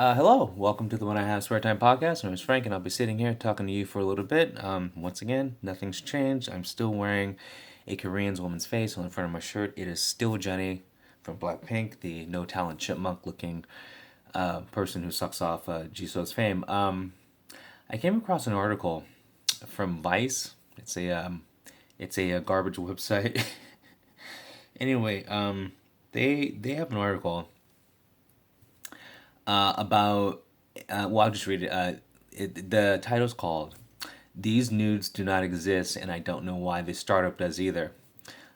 Hello, welcome to the When I Have Spare Time podcast. My name is Frank, and I'll be sitting here talking to you for a little bit. Once again, nothing's changed. I'm still wearing a Korean woman's face on the front of my shirt. It is still Jenny from Blackpink, the no talent chipmunk looking person who sucks off Jisoo's fame. I came across an article from Vice. It's a garbage website. Anyway, they have an article about. Well, I'll just read it. The title's called "These Nudes Do Not Exist, and I Don't Know Why the Startup Does Either."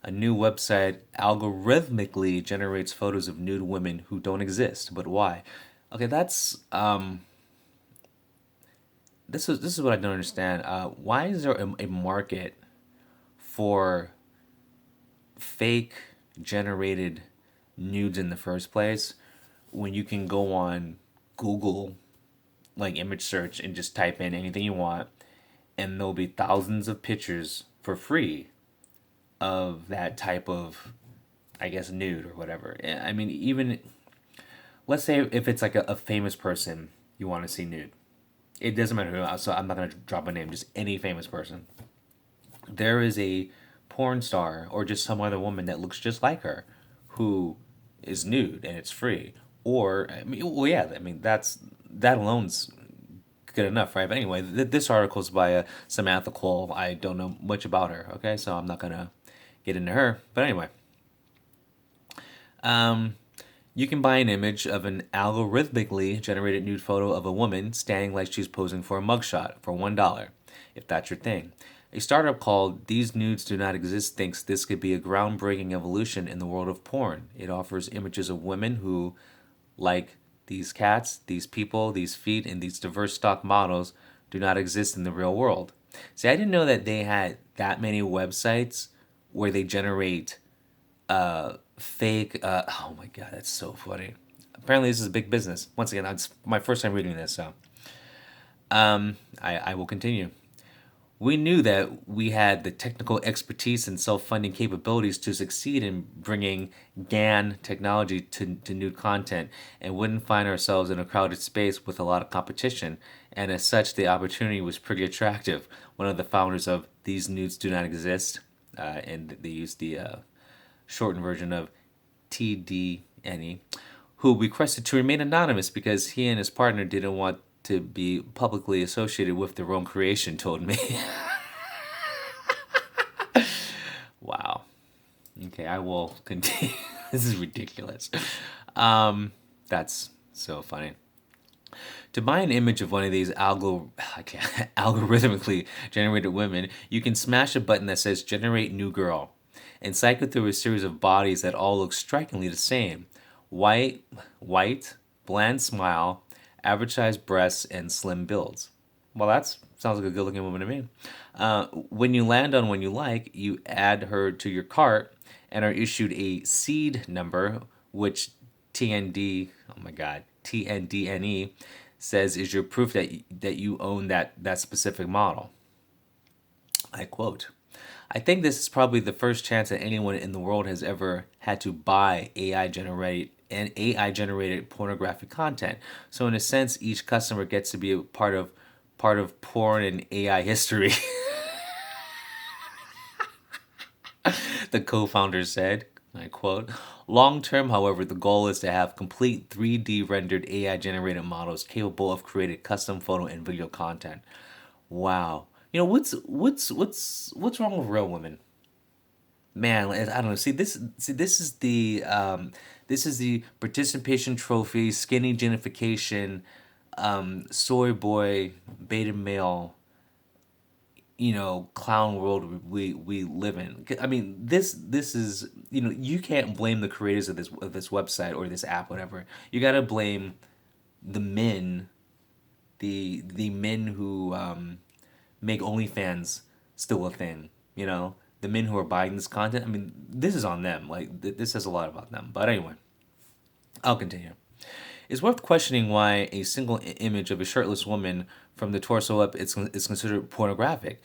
A new website algorithmically generates photos of nude women who don't exist, but why? Okay, this is what I don't understand. Why is there a market for fake generated nudes in the first place when you can go on Google, like image search, and just type in anything you want, and there'll be thousands of pictures for free of that type of, I guess, nude or whatever. I mean, even let's say if it's like a famous person you want to see nude, it doesn't matter who. So I'm not gonna drop a name, just any famous person. There is a porn star or just some other woman that looks just like her, who is nude and it's free. Or I mean, well, yeah, I mean that alone's good enough, right? But anyway, this article is by Samantha Cole. I don't know much about her, okay, so I'm not gonna get into her. But anyway, um, you can buy an image of an algorithmically generated nude photo of a woman standing like she's posing for a mugshot for $1, if that's your thing. A startup called These Nudes Do Not Exist thinks this could be a groundbreaking evolution in the world of porn. It offers images of women who, like these cats, these people, these feet, and these diverse stock models, do not exist in the real world. See, I didn't know that they had that many websites where they generate fake. Oh my god, that's so funny. Apparently, this is a big business. Once again, that's my first time reading this, so I will continue. We knew that we had the technical expertise and self funding capabilities to succeed in bringing GAN technology to new content and wouldn't find ourselves in a crowded space with a lot of competition. And as such, the opportunity was pretty attractive. One of the founders of These Nudes Do Not Exist, and they used the shortened version of TDNE, who requested to remain anonymous because he and his partner didn't want to be publicly associated with their own creation, told me. Wow. Okay, I will continue. This is ridiculous. That's so funny. To buy an image of one of these algorithmically generated women, you can smash a button that says "Generate New Girl" and cycle through a series of bodies that all look strikingly the same: white, white, bland smile, average sized breasts, and slim builds. Well, that sounds like a good-looking woman to me. When you land on one you like, you add her to your cart and are issued a seed number, which TND, oh my God, TNDNE says is your proof that you own that specific model. I quote, I think this is probably the first chance that anyone in the world has ever had to buy AI generated pornographic content. So in a sense, each customer gets to be a part of porn and AI history. The co-founder said, I quote, long term, however, the goal is to have complete 3D rendered AI generated models capable of creating custom photo and video content. Wow. You know what's wrong with real women? Man, I don't know. See this is the participation trophy, skinny genification, soy boy, beta male, clown world we live in. I mean, this is, you can't blame the creators of this website or this app, whatever. You gotta blame the men, the men who make OnlyFans still a thing. The men who are buying this content. I mean, this is on them. Like this says a lot about them. But anyway, I'll continue. It's worth questioning why a single image of a shirtless woman from the torso up is considered pornographic.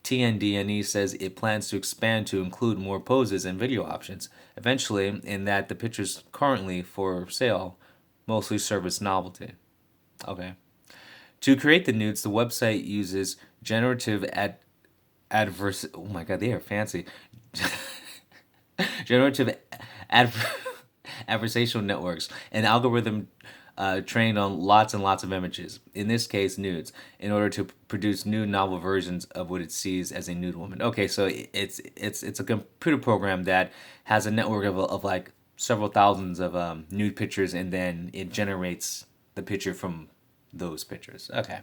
TNDNE says it plans to expand to include more poses and video options eventually, and that the pictures currently for sale mostly serve as novelty. Okay. To create the nudes, the website uses generative adverse. Oh my god, they are fancy. Generative adver- adversarial networks, an algorithm trained on lots and lots of images, in this case nudes, in order to produce new novel versions of what it sees as a nude woman. Okay, so it's a computer program that has a network of like several thousands of nude pictures, and then it generates the picture from those pictures. Okay.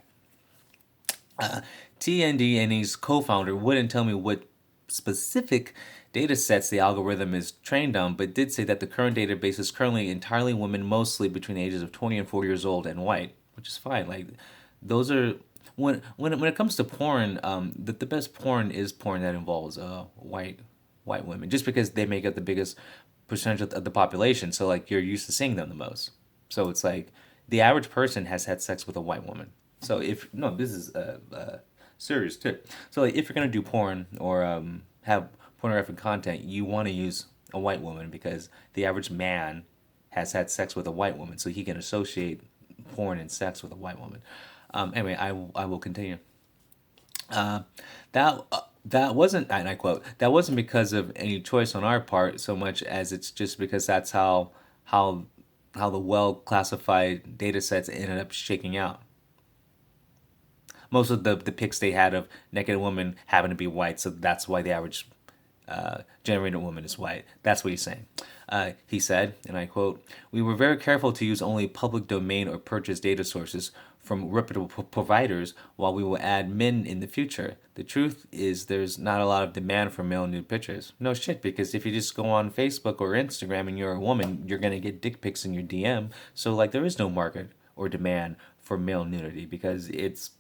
TNDNE's co-founder wouldn't tell me what specific data sets the algorithm is trained on, but did say that the current database is currently entirely women, mostly between the ages of 20 and 40 years old, and white, which is fine. Like, those are when it comes to porn, the best porn is porn that involves white women, just because they make up the biggest percentage of the population. So like you're used to seeing them the most. So it's like the average person has had sex with a white woman. So if no, this is serious too. So like if you're gonna do porn or have pornographic content, you want to use a white woman because the average man has had sex with a white woman, so he can associate porn and sex with a white woman. Anyway, I will continue. That wasn't, and I quote, that wasn't because of any choice on our part so much as it's just because that's how how the well classified data sets ended up shaking out. Most of the pics they had of naked women happen to be white, so that's why the average generated woman is white. That's what he's saying. He said, and I quote, "We were very careful to use only public domain or purchase data sources from reputable providers while we will add men in the future. The truth is there's not a lot of demand for male nude pictures. No shit, because if you just go on Facebook or Instagram and you're a woman, you're going to get dick pics in your DM. So like there is no market or demand for male nudity because it's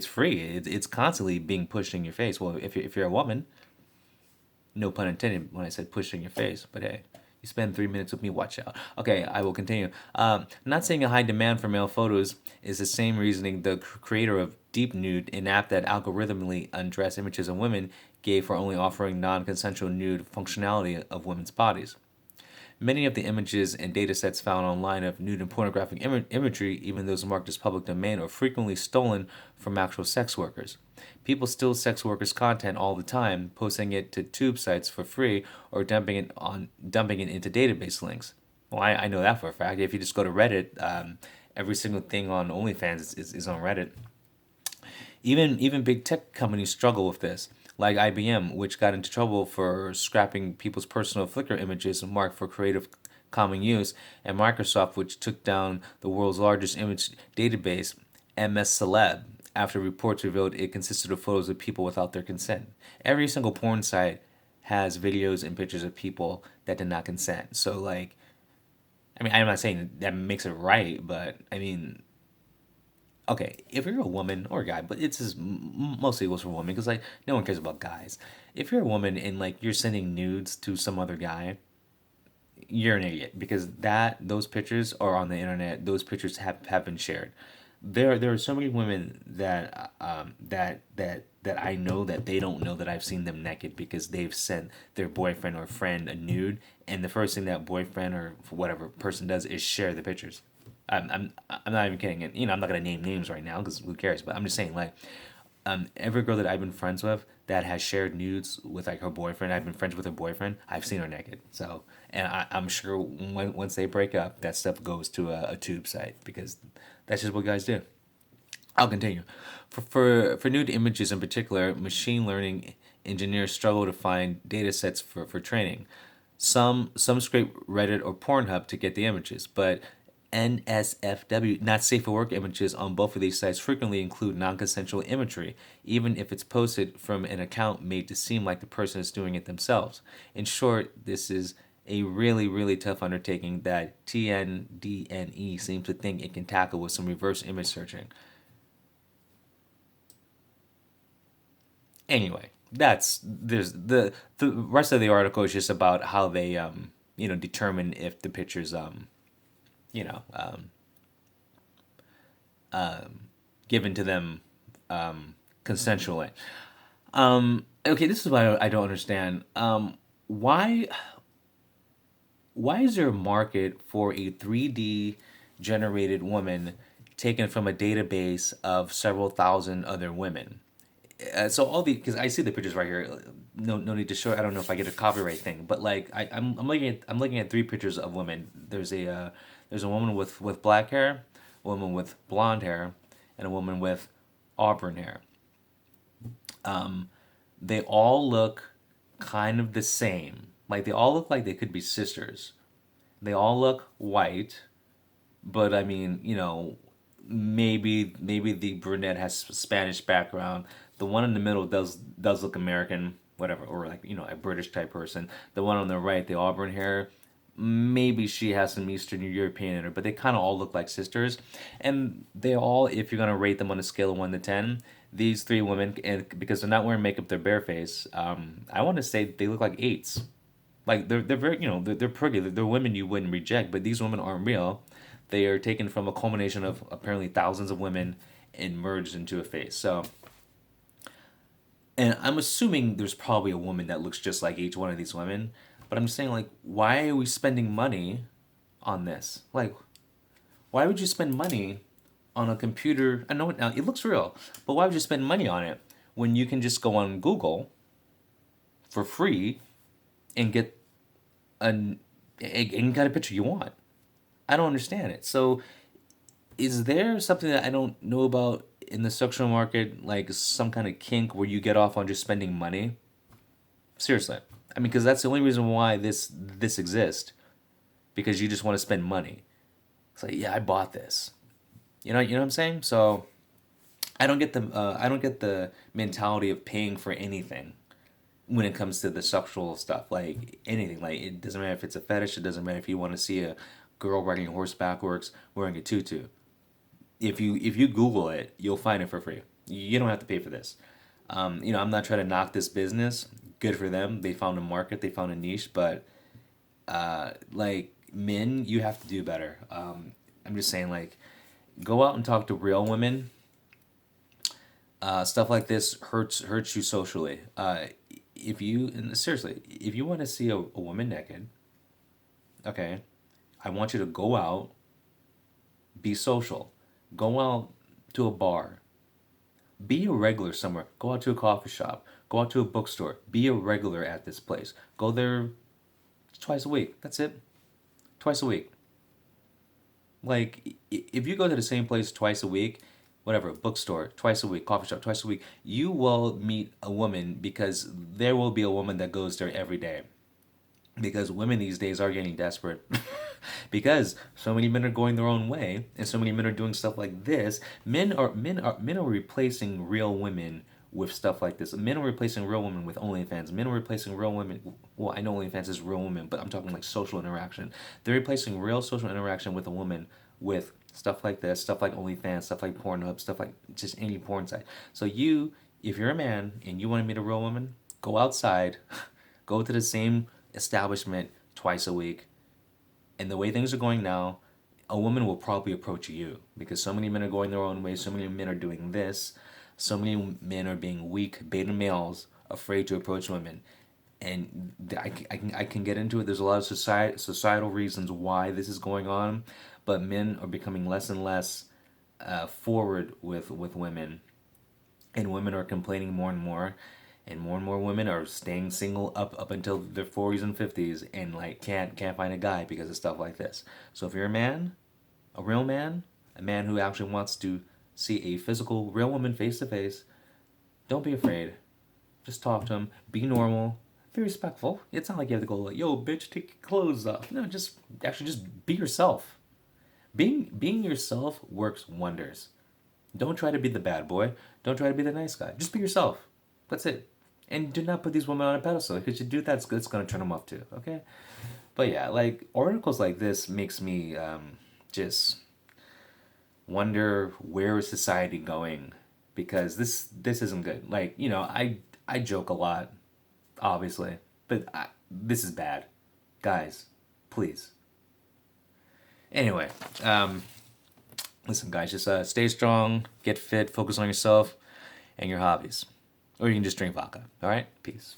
free. It's constantly being pushed in your face. Well, if you're a woman, no pun intended when I said push in your face, but hey, you spend 3 minutes with me, watch out. Okay, I will continue. Not saying a high demand for male photos is the same reasoning the creator of Deep Nude, an app that algorithmically undress images of women, gave for only offering non consensual nude functionality of women's bodies. Many of the images and datasets found online of nude and pornographic imagery, even those marked as public domain, are frequently stolen from actual sex workers. People steal sex workers' content all the time, posting it to tube sites for free or dumping it into database links. Well, I know that for a fact. If you just go to Reddit, every single thing on OnlyFans is on Reddit. Even big tech companies struggle with this, like IBM, which got into trouble for scrapping people's personal Flickr images marked for creative common use, and Microsoft, which took down the world's largest image database, MS Celeb, after reports revealed it consisted of photos of people without their consent. Every single porn site has videos and pictures of people that did not consent. So like, I mean, I'm not saying that makes it right, but I mean, okay, if you're a woman or a guy, but it's just mostly goes for women because like no one cares about guys. If you're a woman and like you're sending nudes to some other guy, you're an idiot because that those pictures are on the internet. Those pictures have been shared. There are so many women that that I know that they don't know that I've seen them naked because they've sent their boyfriend or friend a nude, and the first thing that boyfriend or whatever person does is share the pictures. I'm not even kidding. And I'm not gonna name names right now because who cares? But I'm just saying like every girl that I've been friends with that has shared nudes with like her boyfriend, I've been friends with her boyfriend. I've seen her naked. So, and I'm sure once they break up, that stuff goes to a tube site because that's just what guys do. I'll continue. For nude images in particular, machine learning engineers struggle to find data sets for training. Some scrape Reddit or Pornhub to get the images, but NSFW, not safe for work images on both of these sites frequently include non-consensual imagery, even if it's posted from an account made to seem like the person is doing it themselves. In short, this is a really tough undertaking that TNDNE seems to think it can tackle with some reverse image searching. Anyway, that's there's the rest of the article is just about how they determine if the pictures you know um, given to them consensually. Okay, this is what I don't understand. Why why is there a market for a 3D generated woman taken from a database of several thousand other women. So all the because I see the pictures right here. No need to show. I don't know if I get a copyright thing, but like I'm looking at three pictures of women. There's a woman with black hair, a woman with blonde hair, and a woman with auburn hair. They all look kind of the same. Like they all look like they could be sisters. They all look white, but I mean, maybe the brunette has Spanish background. The one in the middle does look American, whatever, or like a British type person. The one on the right, the auburn hair, maybe she has some Eastern European in her, but they kind of all look like sisters, and they all, if you're gonna rate them on a scale of 1 to 10, these three women, and because they're not wearing makeup, they're barefaced. I want to say they look like eights. Like they're very they're pretty. They're women you wouldn't reject, but these women aren't real. They are taken from a culmination of apparently thousands of women and merged into a face. So, and I'm assuming there's probably a woman that looks just like each one of these women. But I'm just saying, like, why are we spending money on this? Like, why would you spend money on a computer? I know it looks real, but why would you spend money on it when you can just go on Google for free and get an any kind of picture you want? I don't understand it. So, is there something that I don't know about in the sexual market, like some kind of kink where you get off on just spending money? Seriously, I mean, because that's the only reason why this exists, because you just want to spend money. It's like, yeah, I bought this. You know what I'm saying? So I don't get the mentality of paying for anything when it comes to the sexual stuff. Like anything, like it doesn't matter if it's a fetish. It doesn't matter if you want to see a girl riding a horse backwards wearing a tutu. If you Google it, you'll find it for free. You don't have to pay for this. I'm not trying to knock this business. Good for them. They found a market. They found a niche. But like men, you have to do better. I'm just saying, like, go out and talk to real women. Stuff like this hurts you socially. If you and seriously, if you want to see a woman naked, okay, I want you to go out, be social, go out to a bar, be a regular somewhere. Go out to a coffee shop. Go out to a bookstore. Be a regular at this place. Go there twice a week. That's it. Twice a week. Like, if you go to the same place twice a week, whatever, bookstore, twice a week, coffee shop, twice a week, you will meet a woman because there will be a woman that goes there every day. Because women these days are getting desperate. Because so many men are going their own way and so many men are doing stuff like this. Men are replacing real women with stuff like this. Men are replacing real women with OnlyFans. Men are replacing real women. Well, I know OnlyFans is real women, but I'm talking like social interaction. They're replacing real social interaction with a woman with stuff like this, stuff like OnlyFans, stuff like Pornhub, stuff like just any porn site. So if you're a man and you want to meet a real woman, go outside, go to the same establishment twice a week. And the way things are going now, a woman will probably approach you because so many men are going their own way, so many men are doing this, so many men are being weak, beta males, afraid to approach women. And I can get into it. There's a lot of societal reasons why this is going on, but men are becoming less and less forward with women, and women are complaining more and more women are staying single up until their 40s and 50s and like can't find a guy because of stuff like this. So if you're a man, a real man, a man who actually wants to see a physical real woman face to face, don't be afraid. Just talk to him. Be normal. Be respectful. It's not like you have to go like, "Yo, bitch, take your clothes off." No, just be yourself. Being yourself works wonders. Don't try to be the bad boy. Don't try to be the nice guy. Just be yourself. That's it. And do not put these women on a pedestal because you do that, it's gonna turn them off too. Okay. But yeah, like articles like this makes me just wonder where is society going, because this isn't good. Like I joke a lot, obviously, but this is bad, guys. Please. Anyway, listen, guys, just stay strong, get fit, focus on yourself and your hobbies, or you can just drink vodka. All right, peace.